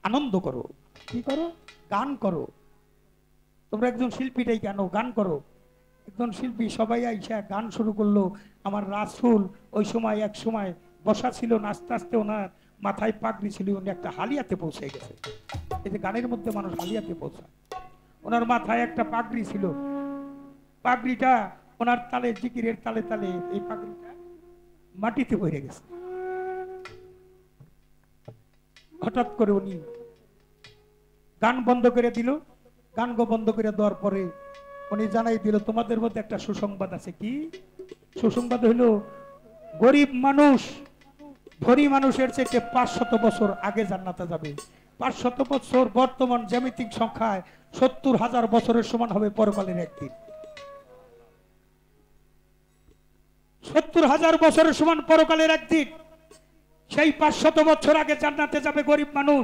আনন্দ করো। কি করো? গান করো। তোমরা একজন শিল্পীটাই কেন গান করো। একজন শিল্পী সবাই আইসা গান শুরু করলো। আমার রাসূল ওই সময় এক সময় বসা ছিল, আস্তে আস্তে ওনার মাথায় পাগড়ি ছিল, উনি একটা হালিয়াতে পৌঁছে গেছে। এই যে গানের মধ্যে মানুষ হালিয়াতে পৌঁছায়, ওনার মাথায় একটা পাগড়ি ছিল। পাগড়িটা ওনার তালে, জিকিরের তালে তালে এই পাগড়িটা মাটিতে পড়ে গেছে। হঠাৎ করে উনি গান বন্ধ করে দিল। গান বন্ধ করে দেওয়ার পরে উনি জানাই দিল, তোমাদের মধ্যে একটা সুসংবাদ আছে। কি সুসংবাদ? হইল গরিব মানুষ ধনী মানুষের চেয়ে 500 বছর আগে জান্নাতে যাবে। 500 বছর বর্তমান জ্যামিতিক সংখ্যায় 70,000 বছরের সমান হবে পরকালের একদিন। 70,000 বছরের সমান পরকালের একদিন। সেই 500 বছর আগে জান্নাতে যাবে গরিব মানুষ।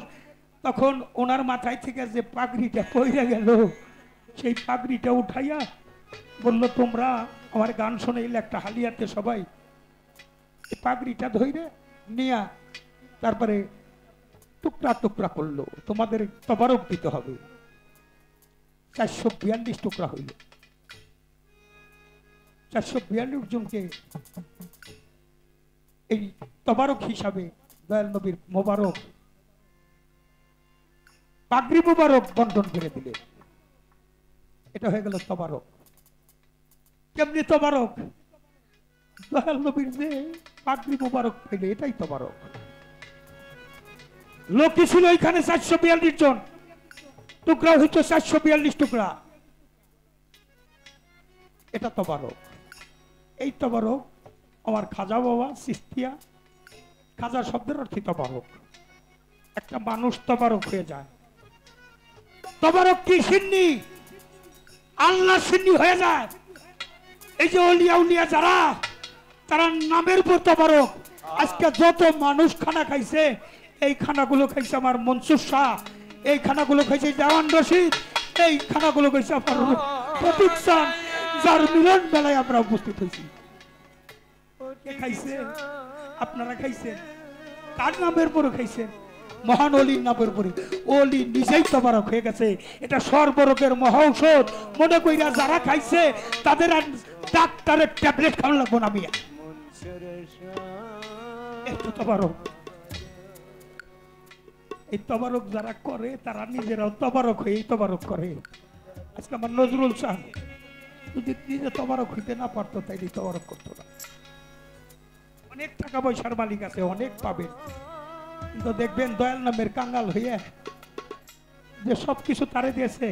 তখন ওনার মাথায় থেকে যে পাগড়িটা পড়ে গেল, সেই পাগড়িটা উঠাইয়া বলল, তোমরা আমার গান শুনাইলে একটা হালিয়াতে সবাই পাগড়িটা ধইরে নিয়া তারপরে টুকরা টুকরা করলো, তোমাদের তবারক দিতে হবে। 442 টুকরা হইল। 442 জনকে এই তবারক হিসাবে দয়াল নবীর মোবারক পাগড়ি মোবারক বন্টন করে দিলে। এটা হয়ে গেল তবারক। কেমনি তবারক? দয়াল নবীর যে পাগড়ি মোবারক পেলে এটাই তবারক। লোক ছিল এখানে 442 জন, টুকরা হইতো 442 টুকরা। এটা তবারক। এই তবারক আমার খাজা বাবা চিশতিয়া, খাজা শব্দের অর্থ তবারক। একটা মানুষ তবারক হয়ে যায়। তবারক কি? সিন্নি, আল্লাহ সিন্নি হয়ে যায়। এই যে ওলিয়া উলিয়া যারা, তারা নামের উপর তবারক। আজকে যত মানুষ খানা খাইছে, এই খানাগুলো খাইছে আমার মনসুর শাহ, এই খানাগুলো খাইছে দেওয়ান রশিদ, এই খানাগুলো খাইছে আমার প্রতীক চাঁদ, যার মিলন মেলায় আমরা উপস্থিত হয়েছি। খাইছে আপনারা খাইছেন কার নামের পরে খাইছেন? মহান অলির নামের পরে। অলি নিজেই তবারক হয়ে গেছে। এটা সর্বরোগের মহা ঔষধ। মনে কইরা যারা খাইছে তাদের আর ডাক্তারের ট্যাবলেট খাওয়া লাগবো না। মিয়া একটু তবারক। এই তবারক যারা করে তারা নিজেরাও তবারক হয়ে তবারক করে। আজকে আমার নজরুল শাহ যদি নিজে তবারক হইতে না পারতো তাইলে তবারক করতো না। অনেক টাকা পয়সার মালিক আছে, অনেক পাবেন, কিন্তু দেখবেন দয়াল নামের কাঙ্গাল হইয়া যে সবকিছু তারে দিয়েছে।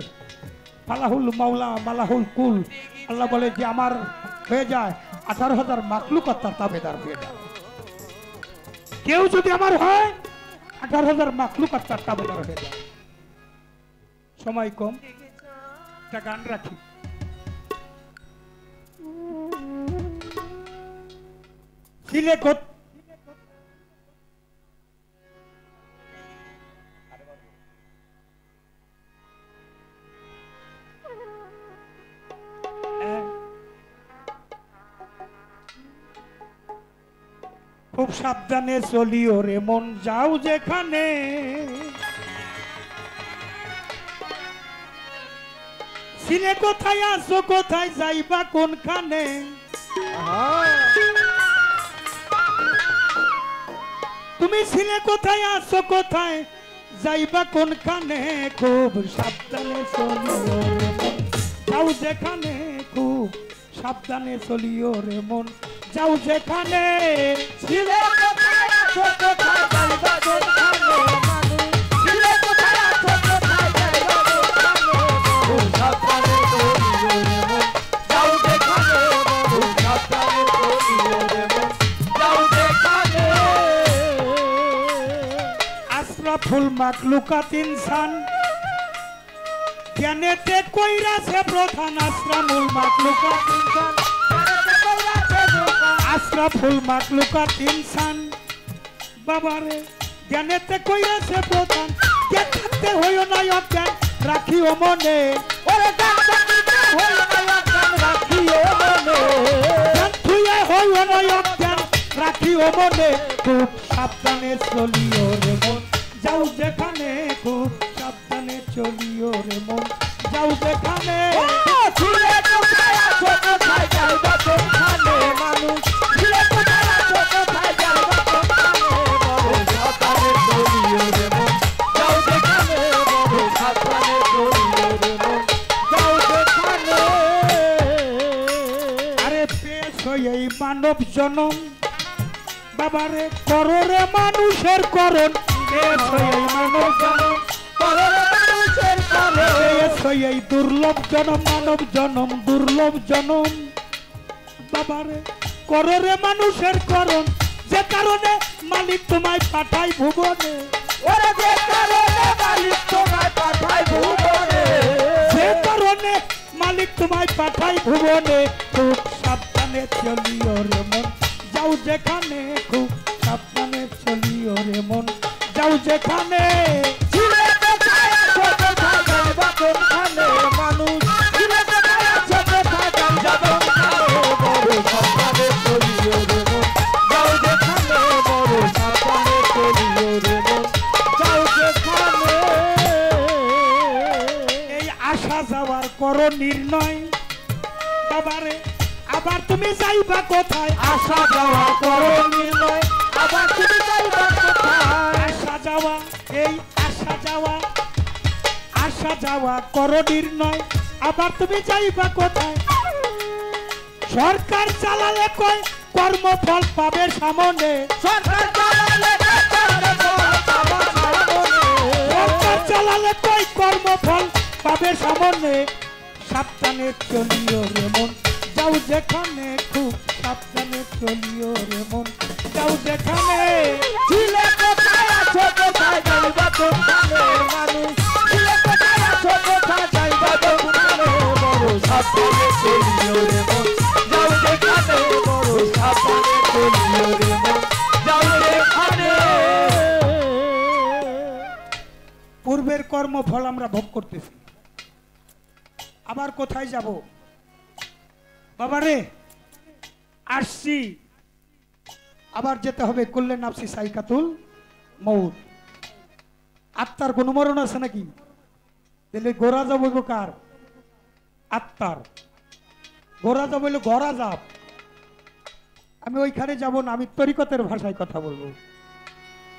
ফালাহুল মাওলা মালাহুল কুল। আল্লাহ বলে যে আমার হয়ে যায় 18,000 মাখলুকাত তার তাবেদার হয়ে যায়। কেউ যদি আমার হয় 18,000 মাখলুকাত তার তাবেদার হয়ে যায়। সময় কম, একটা গান রাখি। সিলেকত খুব সাবধানে চলিও রে মন, যাও যেখানে সিলে কোথায় আসো, কোথায় যাইবা কোনখানে। তুমি ছিলে কোথায় আসো, কোথায় যাইবা কোনখানে। খুব সাবধানে চলিও রে মন, যাও যেখানে। খুব সাবধানে চলিও রে মন, যাও যেখানে। ছিলে কোথায় আসো, কোথায় যাইবা কোনখানে। ছিলে কোথায় আসো, কোথায় যাইবা কোনখানে। খুব সাবধানে চলিও রে মন, যাও যেখানে। খুব সাবধানে চলিও রে মন, যাও যেখানে। আশরাফুল মাখলুকাত ইনসান, জ্ঞানেতে কইরাছে প্রধান। আশরাফুল মাখলুকাত ইনসান, আশরাফুল মাখলুকাত ইনসান। বাবারে জ্ঞানেতে কইরাছে প্রধান। জ্ঞান থাকতে হইও না অজ্ঞান, রাখিও মনে। ওরে জ্ঞান থাকতে হইও না অজ্ঞান, রাখিও মনে। জ্ঞান থুইয়া হইও না অজ্ঞান, রাখিও মনে। খুব সাবধানে চলিও রে মন, যাও যেখানে। দুর্লভ জনম বাবারে করো রে মানুষের করণ এই দুর্লভ জনম মানব জনম দুর্লভ জনম বাবারে করো রে মানুষের করণ যে কারণে মালিক তোমায় পাঠাই ভুবনে যে কারণে মালিক তোমায় পাঠাই ভুবনে খুব সাবধানে চলিও রে মন যাও যেখানে খুব সাবধানে চলিও রে মন যাও যেখানে মানুষ এই আসা যাওয়ার করো নির্ণয় বাবারে আবার তুমি যাইবা কোথায় আসা যাওয়া করো নির্ণয় আবার তুমি যাইবা কোথায় আসা যাওয়া এই আসা যাওয়া করো নির্ণয় আবার তুমি যাইবা কোথায় সরকার চালালে কয় কর্মফল পাবে সামনে সরকার চালালে কয় কর্মফল পাবে সামনে সাবধানে চলিও রে মন যাও যেখানে খুব সাবধানে চলিও রে মন যাও যেখানে ছিলে কোথায় আছো কোথায় যাইবা কোথায় মানুষ ছিলে কোথায় আছো কোথায় যাইবা কোথায় বড় সাবধানে চলিও রে মন যাও যেখানে বড় সাবধানে চলিও রে মন যাও যেখানে পূর্বের কর্মফল আমরা ভোগ করতেছি আবার কোথায় যাব বাবারে আসছি আবার যেতে হবে কুল্লে নাফসি সাইকাতুল মউত আত্মার কোন মরণ আছে নাকি তাহলে গোরা যাব কার আত্মার গোরা যাব হইলো গড়া যাব আমি ওইখানে যাব না আমি তরিকতের ভাষায় কথা বলবো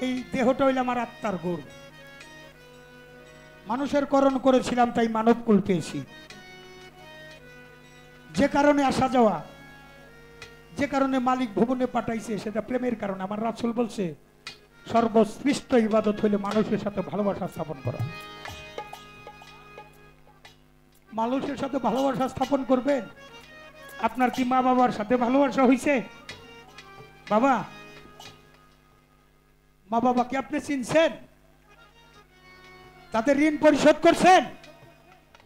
এই দেহটা হইলো আমার আত্মার গোর মানুষের করণ করেছিলাম তাই মানব কুল পেয়েছি যে কারণে আসা যাওয়া যে কারণে মালিক ভুবনে পাঠাইছে সেটা প্রেমের কারণে আমার রাসূল বলছে সর্বশ্রেষ্ঠ ইবাদত হইলে মানুষের সাথে ভালোবাসা স্থাপন করা মানুষের সাথে ভালোবাসা স্থাপন করবেন আপনার কি মা বাবার সাথে ভালোবাসা হইছে বাবা মা বাবাকে আপনি চিনছেন তাদের ঋণ পরিশোধ করছেন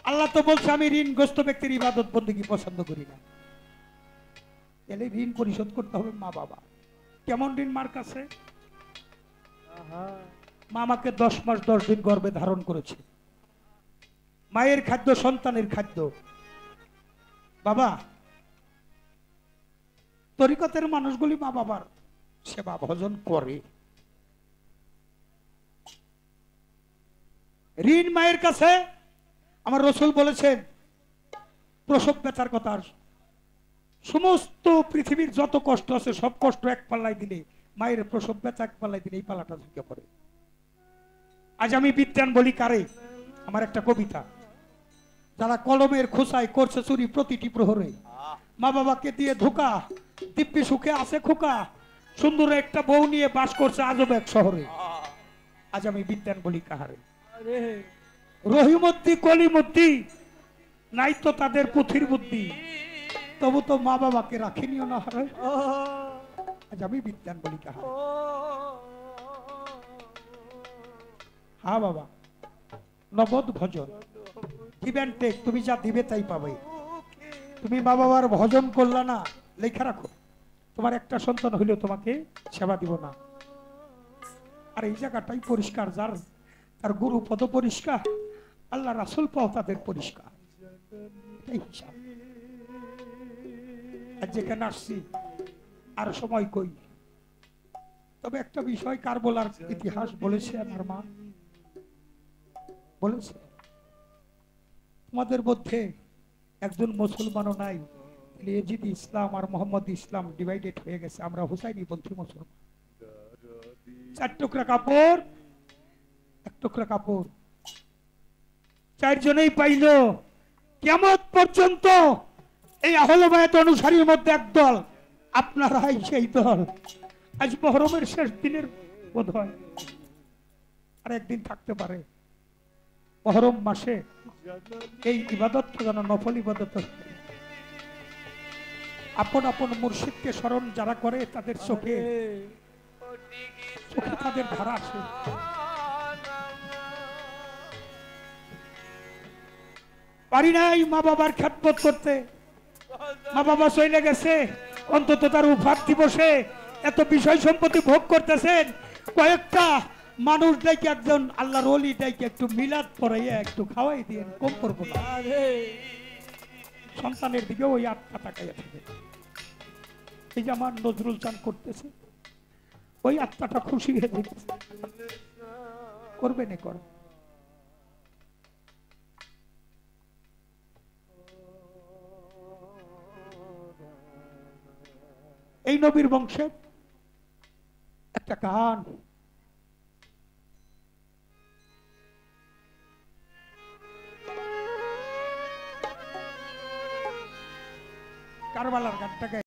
আল্লাহ তো বলছে আমি ঋণগ্রস্ত ব্যক্তির ইবাদত বন্দেগী পছন্দ করি না তাহলে ঋণ পরিশোধ করতে হবে মা বাবা কেমন ঋণ মার কাছে মা আমাকে 10 মাস 10 দিন গর্ভে ধারণ করেছে মায়ের খাদ্য সন্তানের খাদ্য বাবা তরিকতের মানুষগুলি মা বাবার সেবা ভজন করে ঋণ মায়ের কাছে আমার রাসূল বলেছেন প্রসব ব্যথার কথা সমস্ত পৃথিবীর যত কষ্ট আছে সব কষ্ট এক পাল্লায় দিলে মায়ের প্রসব ব্যথা এক পাল্লায় দিলে এই পাল্লাটা ঝুঁকে পড়ে আজ আমি বিজ্ঞান বলি কারে আমার একটা কবিতা যারা কলমের খোসায় করছে চুরি প্রতিটি প্রহরে মা বাবাকে দিয়ে ধোকা দিব্যি সুখে আছে খোকা সুন্দর একটা বউ নিয়ে বাস করছে আজব এক শহরে আজ আমি বিজ্ঞান বলি কাহারে রহিমদ্দি কলিমদ্দি নাই তো তাদের পুথির বুদ্ধি তবু তো মা বাবাকে রাখিনিও না হারে আজ আমি বিজ্ঞান বলি কাহারে হ্যাঁ বাবা নগদ ভজন দিবেন টেক তুমি যা দিবে তাই পাবে তুমি মা বাবার ভজন করলা না লেখা রাখো তোমার একটা সন্তান হইলেও তোমাকে সেবা দিব না আর এই জায়গাটাই পরিষ্কার যার তার গুরু পদ পরিষ্কার আল্লাহ রাসূল পাও তাদের পরিষ্কার এটাই হিসাব আর যেখানে আসছি আর সময় কই তবে একটা বিষয় কার বলার ইতিহাস বলেছে আমার মা বলেছে তোমাদের মধ্যে একজন মুসলমানও নাই ইয়াজিদ ইসলাম আর মোহাম্মদ ইসলাম ডিভাইডেড হয়ে গেছে আমরা হুসাইনি পন্থী মুসলমান 4 টুকরা কাপড় 1 টুকরা কাপড় 4 জনেই পাইল কিয়ামত পর্যন্ত এই আহলে বায়াত অনুসারীর মধ্যে একদল আপনারাই সেই দল। আজ মহরমের শেষ দিনের বোধ হয় আর একদিন থাকতে পারে। মহরম মাসে এই ইবাদত যেন নফল ইবাদত, আপন আপন মুর্শিদকে স্মরণ যারা করে তাদের চোখে চোখে তাদের ধারা আসে। পারি নাই মা বাবার খেদমত করতে, মা বাবা চলে গেছে, অন্তত তার উপার দিবসে এত বিষয় সম্পত্তি ভোগ করতেছেন, কয়েকটা মানুষ দেখে একজন আল্লাহর ওলি দেখে একটু মিলাদ পড়াইয়া একটু খাওয়াই দিয়ে কম করবো না। সন্তানের দিকে ওই আত্মা তাকাইয়া থাকে। এই যে আমার নজরুল চান করতেছে, ওই আত্মাটা খুশি হয়ে যেতেছে, করবে না কর। এই নবীর বংশে একটা গান, কারবালার গানটাকে